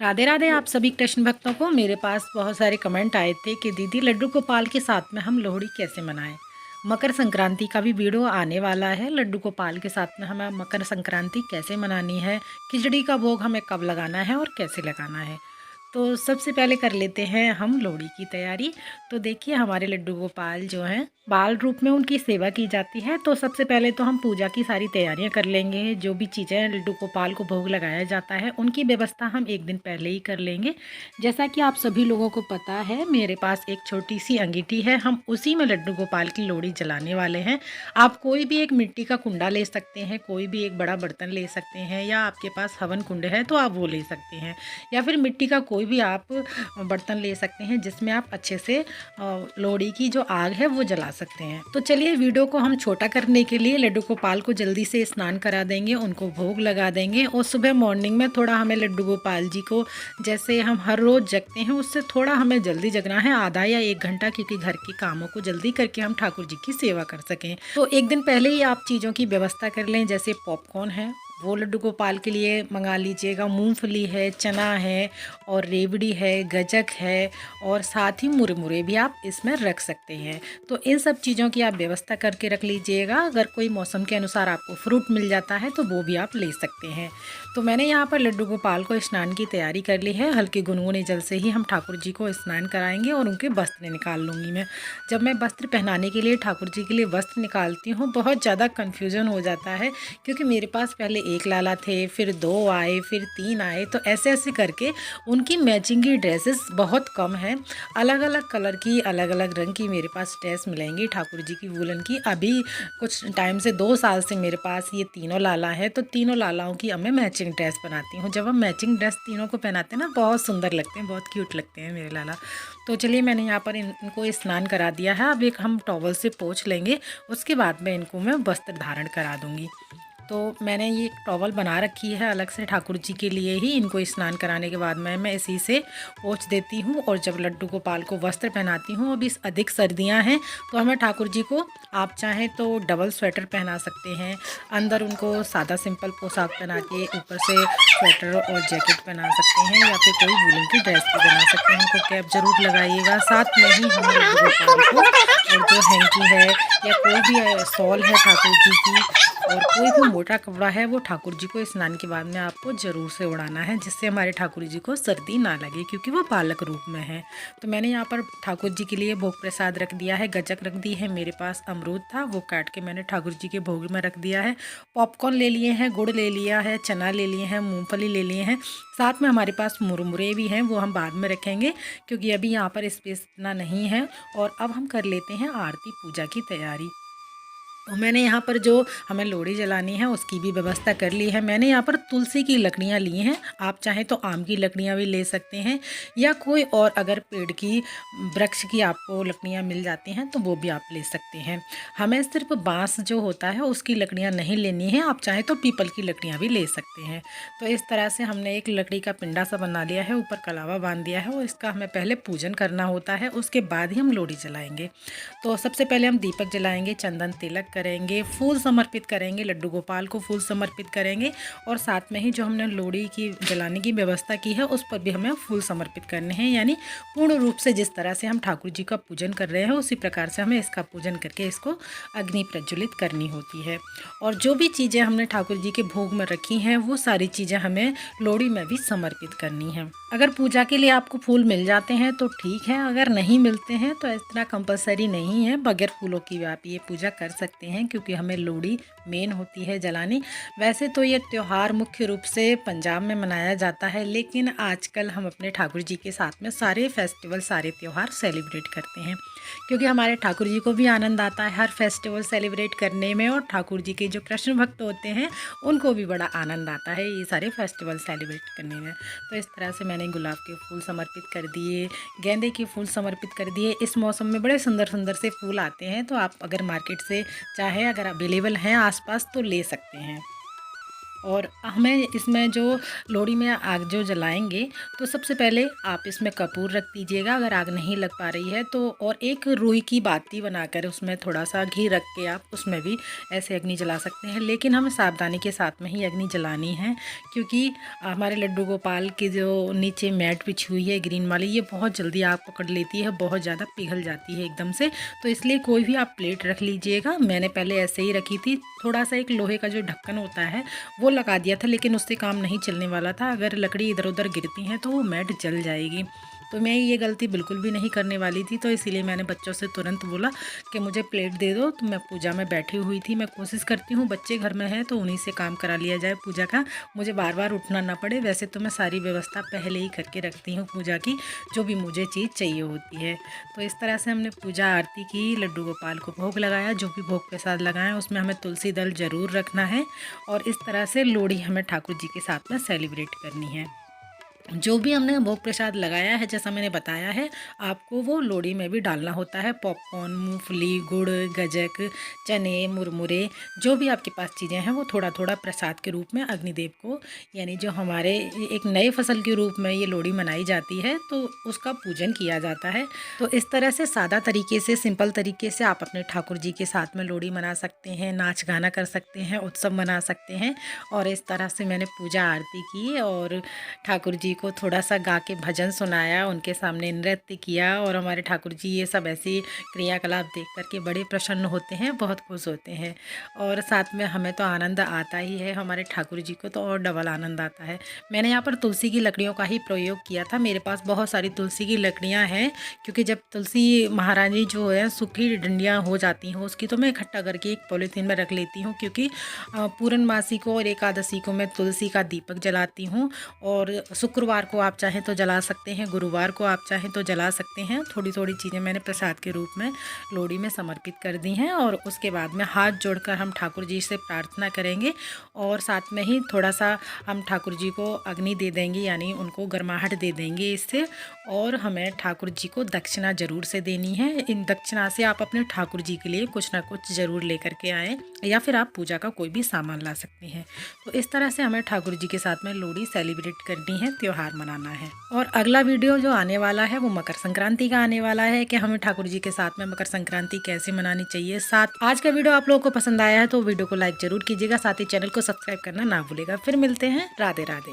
राधे राधे आप सभी कृष्ण भक्तों को। मेरे पास बहुत सारे कमेंट आए थे कि दीदी लड्डू गोपाल के साथ में हम लोहड़ी कैसे मनाएं। मकर संक्रांति का भी वीडियो आने वाला है। लड्डू गोपाल के साथ में हमें मकर संक्रांति कैसे मनानी है, खिचड़ी का भोग हमें कब लगाना है और कैसे लगाना है। तो सबसे पहले कर लेते हैं हम लोहड़ी की तैयारी। तो देखिए हमारे लड्डू गोपाल जो हैं बाल रूप में उनकी सेवा की जाती है। तो सबसे पहले तो हम पूजा की सारी तैयारियां कर लेंगे। जो भी चीज़ें लड्डू गोपाल को भोग लगाया जाता है उनकी व्यवस्था हम एक दिन पहले ही कर लेंगे। जैसा कि आप सभी लोगों को पता है मेरे पास एक छोटी सी अंगीठी है, हम उसी में लड्डू गोपाल की लोहड़ी जलाने वाले हैं। आप कोई भी एक मिट्टी का कुंडा ले सकते हैं, कोई भी एक बड़ा बर्तन ले सकते हैं, या आपके पास हवन कुंड है तो आप वो ले सकते हैं, या फिर मिट्टी का कोई भी आप बर्तन ले सकते हैं जिसमें आप अच्छे से लोहड़ी की जो आग है वो जला सकते हैं। तो चलिए वीडियो को हम छोटा करने के लिए लड्डू गोपाल को जल्दी से स्नान करा देंगे, उनको भोग लगा देंगे। और सुबह मॉर्निंग में थोड़ा हमें लड्डू गोपाल जी को, जैसे हम हर रोज़ जगते हैं उससे थोड़ा हमें जल्दी जगना है, आधा या 1 घंटा, क्योंकि घर के कामों को जल्दी करके हम ठाकुर जी की सेवा कर सकें। तो एक दिन पहले ही आप चीज़ों की व्यवस्था कर लें। जैसे पॉपकॉर्न है वो लड्डू गोपाल के लिए मंगा लीजिएगा, मूंगफली है, चना है और रेवड़ी है, गजक है, और साथ ही मुरमुरे भी आप इसमें रख सकते हैं। तो इन सब चीज़ों की आप व्यवस्था करके रख लीजिएगा। अगर कोई मौसम के अनुसार आपको फ्रूट मिल जाता है तो वो भी आप ले सकते हैं। तो मैंने यहाँ पर लड्डू गोपाल को स्नान की तैयारी कर ली है। हल्के गुनगुने जल से ही हम ठाकुर जी को स्नान कराएंगे और उनके वस्त्र निकाल लूँगी मैं। जब मैं वस्त्र पहनाने के लिए ठाकुर जी के लिए वस्त्र निकालती हूँ बहुत ज़्यादा कन्फ्यूज़न हो जाता है, क्योंकि मेरे पास पहले एक लाला थे, फिर 2 आए, फिर 3 आए। तो ऐसे ऐसे करके उनकी मैचिंग की ड्रेसेस बहुत कम हैं। अलग अलग कलर की, अलग अलग रंग की मेरे पास ड्रेस मिलेंगी ठाकुर जी की वूलन की। अभी कुछ टाइम से 2 साल से मेरे पास ये तीनों लाला है, तो तीनों लालाओं की अब मैं मैचिंग ड्रेस बनाती हूँ। जब हम मैचिंग ड्रेस तीनों को पहनाते हैं ना बहुत सुंदर लगते हैं, बहुत क्यूट लगते हैं मेरे लाला। तो चलिए मैंने यहाँ पर इनको स्नान करा दिया है। अब एक हम टॉवल से पोंछ लेंगे, उसके बाद में इनको मैं वस्त्र धारण करा दूँगी। तो मैंने ये एक टॉवल बना रखी है अलग से ठाकुर जी के लिए ही। इनको स्नान कराने के बाद मैं इसी से पोंछ देती हूँ। और जब लड्डू गोपाल को वस्त्र पहनाती हूँ, अभी अधिक सर्दियाँ हैं तो हमें ठाकुर जी को आप चाहें तो डबल स्वेटर पहना सकते हैं, अंदर उनको सादा सिंपल पोशाक पहना के ऊपर से स्वेटर और जैकेट पहना सकते हैं, या फिर कोई वूलन की ड्रेस भी बना सकते हैं। उनको कैप जरूर लगाइएगा। साथ में ही हमें लड्डू गोपाल को और जो हैंकी है या कोई भी शॉल है ठाकुर जी की, और कोई भी मोटा कपड़ा है, वो ठाकुर जी को स्नान के बाद में आपको ज़रूर से उड़ाना है, जिससे हमारे ठाकुर जी को सर्दी ना लगे, क्योंकि वो बालक रूप में है। तो मैंने यहाँ पर ठाकुर जी के लिए भोग प्रसाद रख दिया है, गजक रख दी है, मेरे पास अमरूद था वो काट के मैंने ठाकुर जी के भोग में रख दिया है। पॉपकॉर्न ले लिए हैं, गुड़ ले लिया है, चना ले लिए हैं, मूँगफली ले लिए हैं, साथ में हमारे पास मुरमुरे भी हैं, वो हम बाद में रखेंगे क्योंकि अभी यहाँ पर स्पेस इतना नहीं है। और अब हम कर लेते हैं आरती पूजा की तैयारी। और मैंने यहाँ पर जो हमें लोहड़ी जलानी है उसकी भी व्यवस्था कर ली है। मैंने यहाँ पर तुलसी की लकड़ियाँ ली हैं, आप चाहें तो आम की लकड़ियाँ भी ले सकते हैं, या कोई और अगर पेड़ की, वृक्ष की आपको लकड़ियाँ मिल जाती हैं तो वो भी आप ले सकते हैं। हमें सिर्फ बांस जो होता है उसकी लकड़ियाँ नहीं लेनी है, आप चाहें तो पीपल की लकड़ियाँ भी ले सकते हैं। तो इस तरह से हमने एक लकड़ी का पिंडा सा बना लिया है, ऊपर कलावा बांध दिया है, और इसका हमें पहले पूजन करना होता है, उसके बाद ही हम लोहड़ी जलाएंगे। तो सबसे पहले हम दीपक जलाएंगे, चंदन तिलक करेंगे, फूल समर्पित करेंगे, लड्डू गोपाल को फूल समर्पित करेंगे, और साथ में ही जो हमने लोहड़ी की जलाने की व्यवस्था की है उस पर भी हमें फूल समर्पित करने हैं। यानी पूर्ण रूप से जिस तरह से हम ठाकुर जी का पूजन कर रहे हैं उसी प्रकार से हमें इसका पूजन करके इसको अग्नि प्रज्वलित करनी होती है। और जो भी चीज़ें हमने ठाकुर जी के भोग में रखी हैं वो सारी चीज़ें हमें लोहड़ी में भी समर्पित करनी है। अगर पूजा के लिए आपको फूल मिल जाते हैं तो ठीक है, अगर नहीं मिलते हैं तो इतना कंपलसरी नहीं है, बगैर फूलों की भी आप ये पूजा कर सकते हैं, क्योंकि हमें लोहड़ी मेन होती है जलानी। वैसे तो ये त्यौहार मुख्य रूप से पंजाब में मनाया जाता है, लेकिन आजकल हम अपने ठाकुर जी के साथ में सारे फेस्टिवल, सारे त्यौहार सेलिब्रेट करते हैं, क्योंकि हमारे ठाकुर जी को भी आनंद आता है हर फेस्टिवल सेलिब्रेट करने में, और ठाकुर जी के जो कृष्ण भक्त होते हैं उनको भी बड़ा आनंद आता है ये सारे फेस्टिवल सेलिब्रेट करने में। तो इस तरह से मैंने गुलाब के फूल समर्पित कर दिए, गेंदे के फूल समर्पित कर दिए। इस मौसम में बड़े सुंदर सुंदर से फूल आते हैं, तो आप अगर मार्केट से चाहे अगर अवेलेबल हैं आसपास तो ले सकते हैं। और हमें इसमें जो लोहड़ी में आग जो जलाएंगे तो सबसे पहले आप इसमें कपूर रख दीजिएगा अगर आग नहीं लग पा रही है तो, और एक रुई की बाती बनाकर उसमें थोड़ा सा घी रख के आप उसमें भी ऐसे अग्नि जला सकते हैं। लेकिन हमें सावधानी के साथ में ही अग्नि जलानी है, क्योंकि हमारे लड्डू गोपाल की जो नीचे मैट बिछी हुई है ग्रीन वाली, ये बहुत जल्दी आग पकड़ लेती है, बहुत ज़्यादा पिघल जाती है एकदम से। तो इसलिए कोई भी आप प्लेट रख लीजिएगा। मैंने पहले ऐसे ही रखी थी, थोड़ा सा एक लोहे का जो ढक्कन होता है वो लगा दिया था, लेकिन उससे काम नहीं चलने वाला था। अगर लकड़ी इधर उधर गिरती हैं तो वो मैट जल जाएगी। तो मैं ये गलती बिल्कुल भी नहीं करने वाली थी, तो इसीलिए मैंने बच्चों से तुरंत बोला कि मुझे प्लेट दे दो। तो मैं पूजा में बैठी हुई थी। मैं कोशिश करती हूँ बच्चे घर में हैं तो उन्हीं से काम करा लिया जाए पूजा का, मुझे बार बार उठना ना पड़े। वैसे तो मैं सारी व्यवस्था पहले ही करके रखती हूँ पूजा की, जो भी मुझे चीज़ चाहिए होती है। तो इस तरह से हमने पूजा आरती की, लड्डू गोपाल को भोग लगाया। जो भी भोग प्रसाद लगाएं उसमें हमें तुलसी दल ज़रूर रखना है। और इस तरह से लोहड़ी हमें ठाकुर जी के साथ में सेलिब्रेट करनी है। जो भी हमने भोग प्रसाद लगाया है जैसा मैंने बताया है, आपको वो लोहड़ी में भी डालना होता है। पॉपकॉर्न, मूंगफली, गुड़, गजक, चने, मुरमुरे, जो भी आपके पास चीज़ें हैं वो थोड़ा थोड़ा प्रसाद के रूप में अग्निदेव को, यानी जो हमारे एक नए फसल के रूप में ये लोहड़ी मनाई जाती है तो उसका पूजन किया जाता है। तो इस तरह से सादा तरीके से, सिंपल तरीके से आप अपने ठाकुर जी के साथ में लोहड़ी मना सकते हैं, नाच गाना कर सकते हैं, उत्सव मना सकते हैं। और इस तरह से मैंने पूजा आरती की और ठाकुर जी को थोड़ा सा गा के भजन सुनाया, उनके सामने नृत्य किया। और हमारे ठाकुर जी ये सब ऐसी क्रियाकलाप देख कर के बड़े प्रसन्न होते हैं, बहुत खुश होते हैं। और साथ में हमें तो आनंद आता ही है, हमारे ठाकुर जी को तो और डबल आनंद आता है। मैंने यहाँ पर तुलसी की लकड़ियों का ही प्रयोग किया था। मेरे पास बहुत सारी तुलसी की लकड़ियाँ हैं, क्योंकि जब तुलसी महारानी जो है सूखी डंडियाँ हो जाती हैं उसकी, तो मैं इकट्ठा करके एक पॉलीथीन में रख लेती हूँ, क्योंकि पूर्णमासी को और एकादशी को मैं तुलसी का दीपक जलाती हूँ। और शुक्रवार को आप चाहें तो जला सकते हैं, गुरुवार को आप चाहें तो जला सकते हैं। थोड़ी थोड़ी चीज़ें मैंने प्रसाद के रूप में लोहड़ी में समर्पित कर दी हैं। और उसके बाद में हाथ जोड़कर हम ठाकुर जी से प्रार्थना करेंगे और साथ में ही थोड़ा सा हम ठाकुर जी को अग्नि दे देंगे, यानी उनको गर्माहट दे देंगे इससे। और हमें ठाकुर जी को दक्षिणा ज़रूर से देनी है। इन दक्षिणा से आप अपने ठाकुर जी के लिए कुछ ना कुछ ज़रूर लेकर के आएँ, या फिर आप पूजा का कोई भी सामान ला सकते हैं। तो इस तरह से हमें ठाकुर जी के साथ में लोहड़ी सेलिब्रेट करनी है, त्यौहार मनाना है। और अगला वीडियो जो आने वाला है वो मकर संक्रांति का आने वाला है, कि हमें ठाकुर जी के साथ में मकर संक्रांति कैसे मनानी चाहिए। साथ आज का वीडियो आप लोगों को पसंद आया है तो वीडियो को लाइक जरूर कीजिएगा, साथ ही चैनल को सब्सक्राइब करना ना भूलेगा। फिर मिलते हैं, राधे राधे।